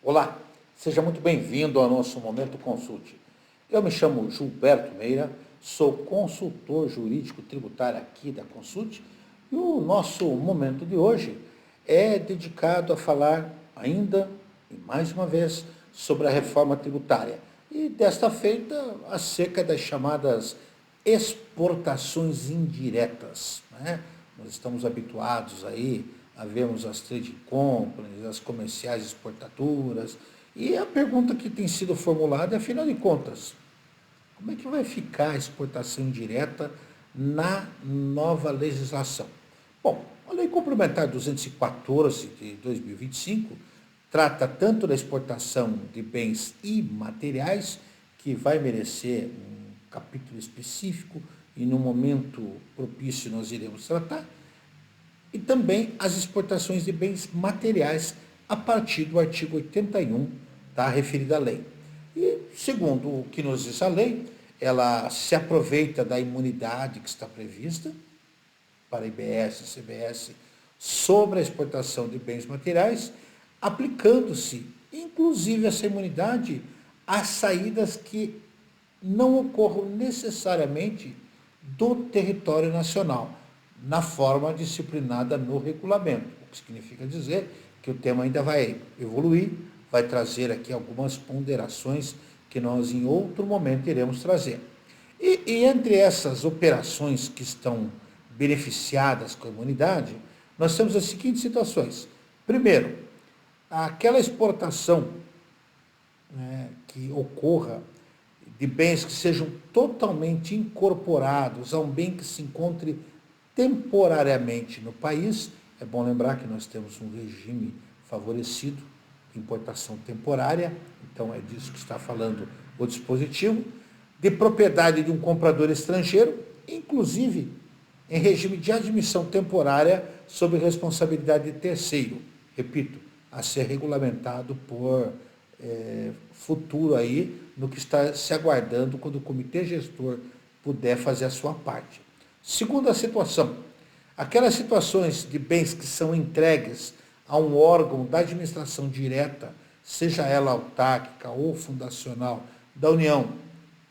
Olá, seja muito bem-vindo ao nosso Momento Consulte. Eu me chamo Gilberto Meira, sou consultor jurídico tributário aqui da Consulte e o nosso momento de hoje é dedicado a falar ainda e mais uma vez sobre a reforma tributária e desta feita acerca das chamadas exportações indiretas, né? Nós estamos habituados aí a vermos as trading companies, as comerciais exportadoras, e a pergunta que tem sido formulada é, afinal de contas, como é que vai ficar a exportação indireta na nova legislação? Bom, a Lei Complementar 214 de 2025 trata tanto da exportação de bens imateriais, que vai merecer um capítulo específico e no momento propício nós iremos tratar, e também as exportações de bens materiais a partir do artigo 81 da referida lei. E, segundo o que nos diz a lei, ela se aproveita da imunidade que está prevista para IBS e CBS sobre a exportação de bens materiais, aplicando-se, inclusive, essa imunidade às saídas que não ocorram necessariamente do território nacional, na forma disciplinada no regulamento, o que significa dizer que o tema ainda vai evoluir, vai trazer aqui algumas ponderações que nós em outro momento iremos trazer. E entre essas operações que estão beneficiadas com a imunidade, nós temos as seguintes situações. Primeiro, aquela exportação, né, que ocorra de bens que sejam totalmente incorporados a um bem que se encontre temporariamente no país. É bom lembrar que nós temos um regime favorecido de importação temporária, então é disso que está falando o dispositivo, de propriedade de um comprador estrangeiro, inclusive em regime de admissão temporária sob responsabilidade de terceiro, repito, a ser regulamentado por futuro aí, no que está se aguardando quando o comitê gestor puder fazer a sua parte. Segunda situação, aquelas situações de bens que são entregues a um órgão da administração direta, seja ela autárquica ou fundacional, da União,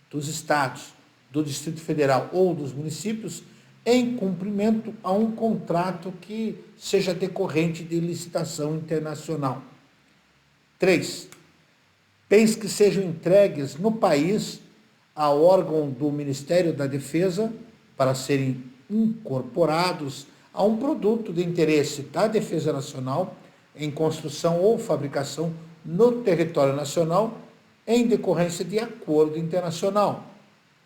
dos Estados, do Distrito Federal ou dos municípios, em cumprimento a um contrato que seja decorrente de licitação internacional. 3. Bens que sejam entregues no país a órgão do Ministério da Defesa para serem incorporados a um produto de interesse da Defesa Nacional em construção ou fabricação no território nacional em decorrência de acordo internacional.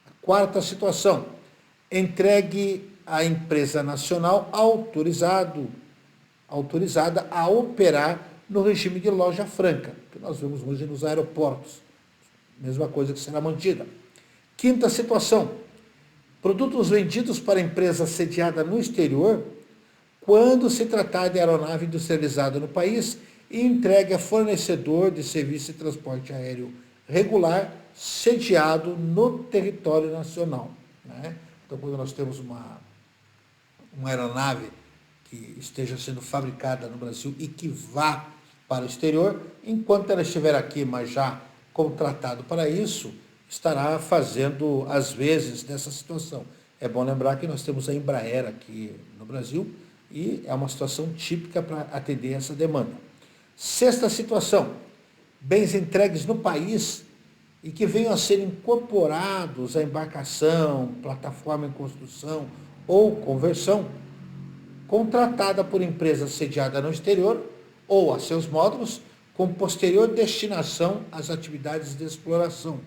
A quarta situação, entregue à empresa nacional autorizada a operar no regime de loja franca, que nós vemos hoje nos aeroportos. Mesma coisa que será mantida. Quinta situação, produtos vendidos para empresa sediada no exterior, quando se tratar de aeronave industrializada no país e entregue a fornecedor de serviço de transporte aéreo regular sediado no território nacional, né? Então, quando nós temos uma aeronave que esteja sendo fabricada no Brasil e que vá para o exterior, enquanto ela estiver aqui, mas já contratado para isso, estará fazendo às vezes dessa situação. É bom lembrar que nós temos a Embraer aqui no Brasil e é uma situação típica para atender essa demanda. Sexta situação, bens entregues no país e que venham a ser incorporados à embarcação, plataforma em construção ou conversão, contratada por empresa sediada no exterior ou a seus módulos, com posterior destinação às atividades de exploração,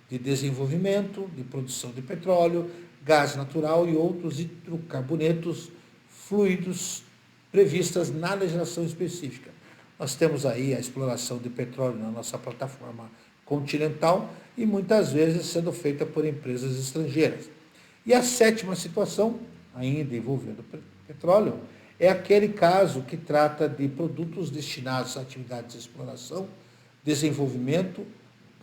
de desenvolvimento, de produção de petróleo, gás natural e outros hidrocarbonetos fluidos previstas na legislação específica. Nós temos aí a exploração de petróleo na nossa plataforma continental e muitas vezes sendo feita por empresas estrangeiras. E a sétima situação, ainda envolvendo petróleo, é aquele caso que trata de produtos destinados a atividades de exploração, desenvolvimento,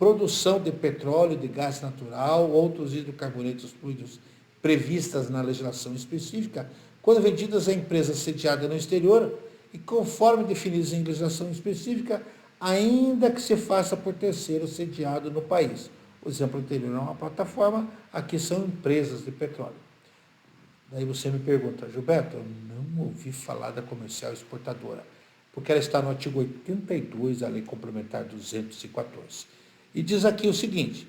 produção de petróleo, de gás natural, outros hidrocarbonetos fluidos previstas na legislação específica, quando vendidas a empresa sediada no exterior e conforme definidos em legislação específica, ainda que se faça por terceiro sediado no país. O exemplo anterior é uma plataforma, aqui são empresas de petróleo. Daí você me pergunta, Gilberto, eu não ouvi falar da comercial exportadora, porque ela está no artigo 82 da Lei Complementar 214. E diz aqui o seguinte,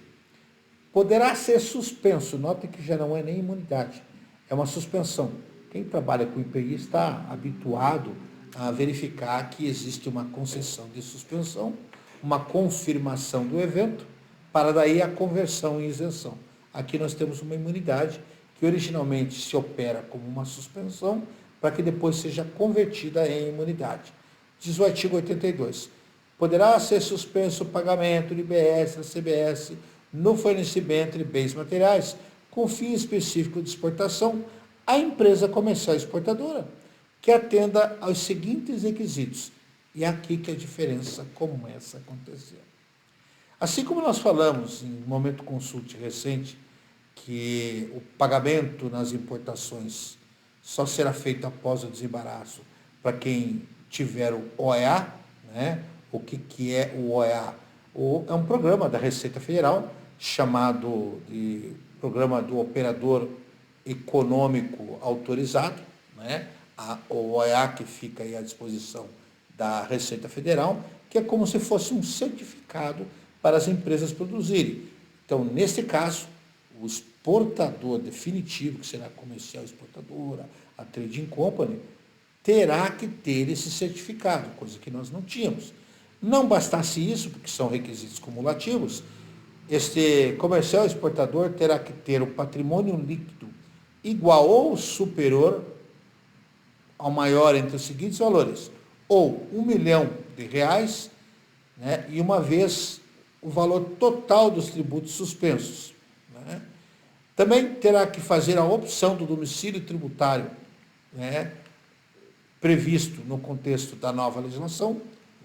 poderá ser suspenso, note que já não é nem imunidade, é uma suspensão. Quem trabalha com IPI está habituado a verificar que existe uma concessão de suspensão, uma confirmação do evento, para daí a conversão em isenção. Aqui nós temos uma imunidade que originalmente se opera como uma suspensão, para que depois seja convertida em imunidade. Diz o artigo 82, poderá ser suspenso o pagamento de IBS da CBS no fornecimento de bens materiais com fim específico de exportação à empresa comercial exportadora, que atenda aos seguintes requisitos. E é aqui que a diferença começa a acontecer. Assim como nós falamos em momento consulte recente, que o pagamento nas importações só será feito após o desembaraço para quem tiver o OEA, né? O que é o OEA? É um programa da Receita Federal, chamado de Programa do Operador Econômico Autorizado, né? O OEA que fica aí à disposição da Receita Federal, que é como se fosse um certificado para as empresas produzirem. Então, nesse caso, o exportador definitivo, que será a comercial exportadora, a trading company, terá que ter esse certificado, coisa que nós não tínhamos. Não bastasse isso, porque são requisitos cumulativos, este comercial exportador terá que ter o patrimônio líquido igual ou superior ao maior entre os seguintes valores, ou R$ 1 milhão, né, e uma vez o valor total dos tributos suspensos. Né? Também terá que fazer a opção do domicílio tributário, né, previsto no contexto da nova legislação,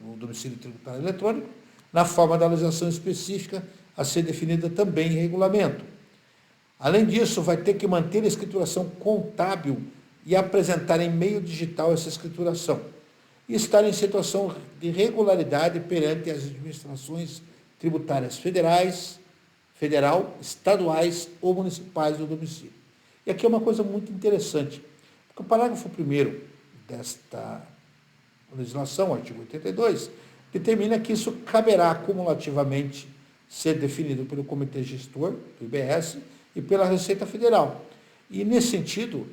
o domicílio tributário eletrônico, na forma da legislação específica a ser definida também em regulamento. Além disso, vai ter que manter a escrituração contábil e apresentar em meio digital essa escrituração. E estar em situação de regularidade perante as administrações tributárias federal, estaduais ou municipais do domicílio. E aqui é uma coisa muito interessante, porque o parágrafo 1º desta legislação, artigo 82, determina que isso caberá cumulativamente ser definido pelo Comitê Gestor, do IBS, e pela Receita Federal. E, nesse sentido,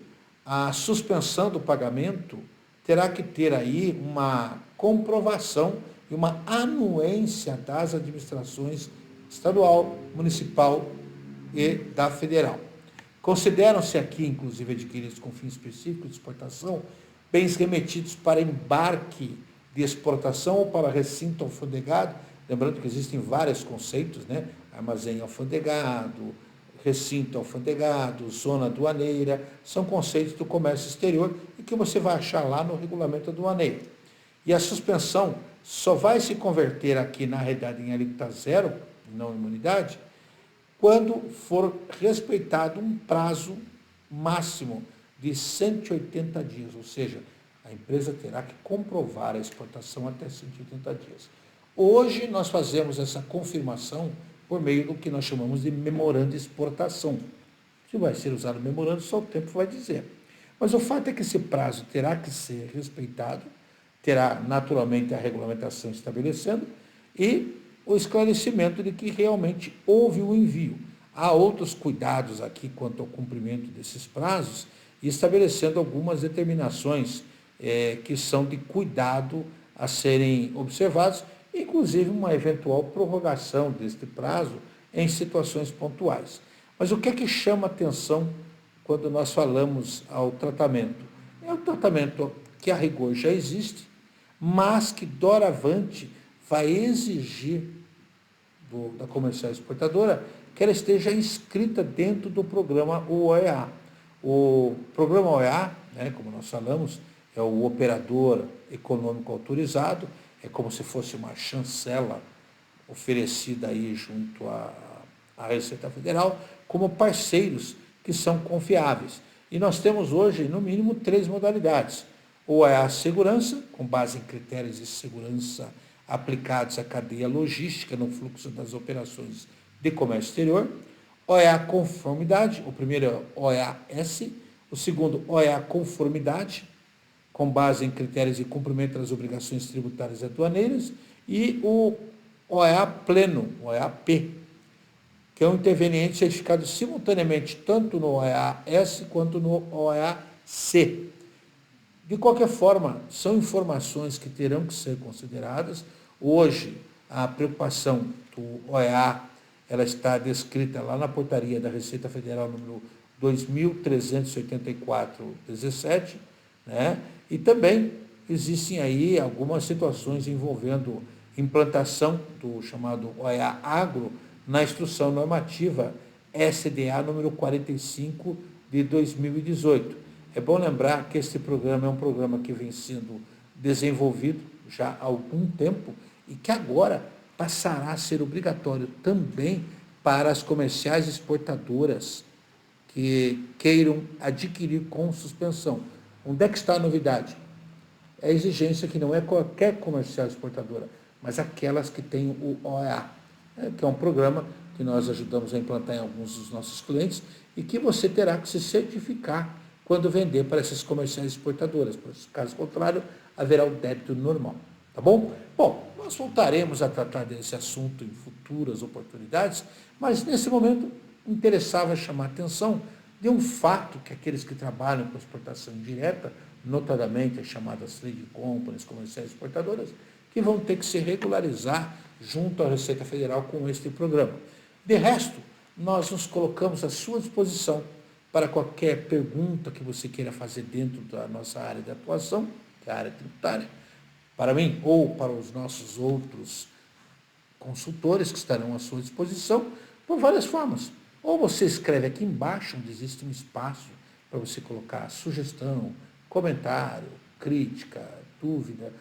a suspensão do pagamento terá que ter aí uma comprovação e uma anuência das administrações estadual, municipal e da federal. Consideram-se aqui, inclusive, adquiridos com fim específico de exportação, bens remetidos para embarque de exportação ou para recinto alfandegado, lembrando que existem vários conceitos, né? Armazém alfandegado, recinto alfandegado, zona aduaneira, são conceitos do comércio exterior e que você vai achar lá no regulamento aduaneiro. E a suspensão só vai se converter aqui, na realidade, em alíquota zero, não imunidade, quando for respeitado um prazo máximo de 180 dias, ou seja, a empresa terá que comprovar a exportação até 180 dias. Hoje nós fazemos essa confirmação por meio do que nós chamamos de memorando de exportação. Se vai ser usado memorando, só o tempo vai dizer. Mas o fato é que esse prazo terá que ser respeitado, terá naturalmente a regulamentação estabelecendo e o esclarecimento de que realmente houve o envio. Há outros cuidados aqui quanto ao cumprimento desses prazos e estabelecendo algumas determinações que são de cuidado a serem observados, inclusive uma eventual prorrogação deste prazo em situações pontuais. Mas o que é que chama atenção quando nós falamos ao tratamento? É o tratamento que a rigor já existe, mas que doravante vai exigir da comercial exportadora que ela esteja inscrita dentro do programa OEA. O programa OEA, né, como nós falamos, é o operador econômico autorizado, é como se fosse uma chancela oferecida aí junto à Receita Federal, como parceiros que são confiáveis. E nós temos hoje, no mínimo, 3 modalidades. Ou é a segurança, com base em critérios de segurança aplicados à cadeia logística no fluxo das operações de comércio exterior. OEA conformidade, o primeiro é OEA-S, o segundo OEA conformidade, com base em critérios de cumprimento das obrigações tributárias e aduaneiras, e o OEA pleno, OEA-P, que é um interveniente certificado simultaneamente tanto no OEA-S quanto no OEA-C. De qualquer forma, são informações que terão que ser consideradas. Hoje, a preocupação do OEA, ela está descrita lá na portaria da Receita Federal número 2384/17, né? E também existem aí algumas situações envolvendo implantação do chamado OEA Agro na Instrução Normativa SDA número 45 de 2018. É bom lembrar que este programa é um programa que vem sendo desenvolvido já há algum tempo e que agora passará a ser obrigatório também para as comerciais exportadoras que queiram adquirir com suspensão. Onde é que está a novidade? É a exigência que não é qualquer comercial exportadora, mas aquelas que têm o OEA, que é um programa que nós ajudamos a implantar em alguns dos nossos clientes e que você terá que se certificar quando vender para essas comerciais exportadoras. Caso contrário, haverá o débito normal. Tá bom? Bom, nós voltaremos a tratar desse assunto em futuras oportunidades, mas nesse momento interessava chamar a atenção de um fato que aqueles que trabalham com exportação direta, notadamente as chamadas trade companies, comerciais exportadoras, que vão ter que se regularizar junto à Receita Federal com este programa. De resto, nós nos colocamos à sua disposição para qualquer pergunta que você queira fazer dentro da nossa área de atuação, que é a área tributária, para mim ou para os nossos outros consultores que estarão à sua disposição, por várias formas. Ou você escreve aqui embaixo, onde existe um espaço para você colocar sugestão, comentário, crítica, dúvida,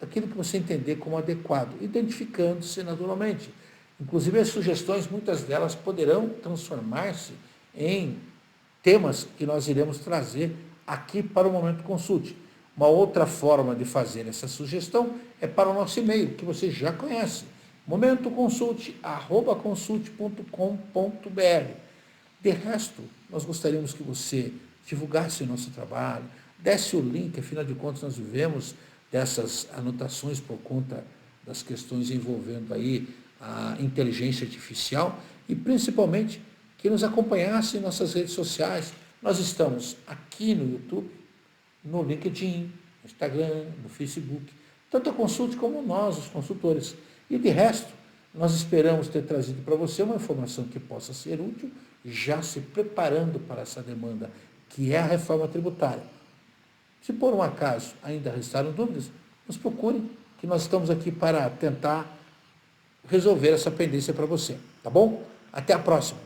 aquilo que você entender como adequado, identificando-se naturalmente. Inclusive, as sugestões, muitas delas poderão transformar-se em temas que nós iremos trazer aqui para o Momento Consulte. Uma outra forma de fazer essa sugestão é para o nosso e-mail, que você já conhece, momentoconsulte@consulte.com.br. De resto, nós gostaríamos que você divulgasse o nosso trabalho, desse o link, afinal de contas nós vivemos dessas anotações por conta das questões envolvendo aí a inteligência artificial e principalmente que nos acompanhasse em nossas redes sociais. Nós estamos aqui no YouTube, no LinkedIn, no Instagram, no Facebook, tanto a Consulte como nós, os consultores. E de resto, nós esperamos ter trazido para você uma informação que possa ser útil, já se preparando para essa demanda, que é a reforma tributária. Se por um acaso ainda restaram dúvidas, nos procurem, que nós estamos aqui para tentar resolver essa pendência para você, tá bom? Até a próxima!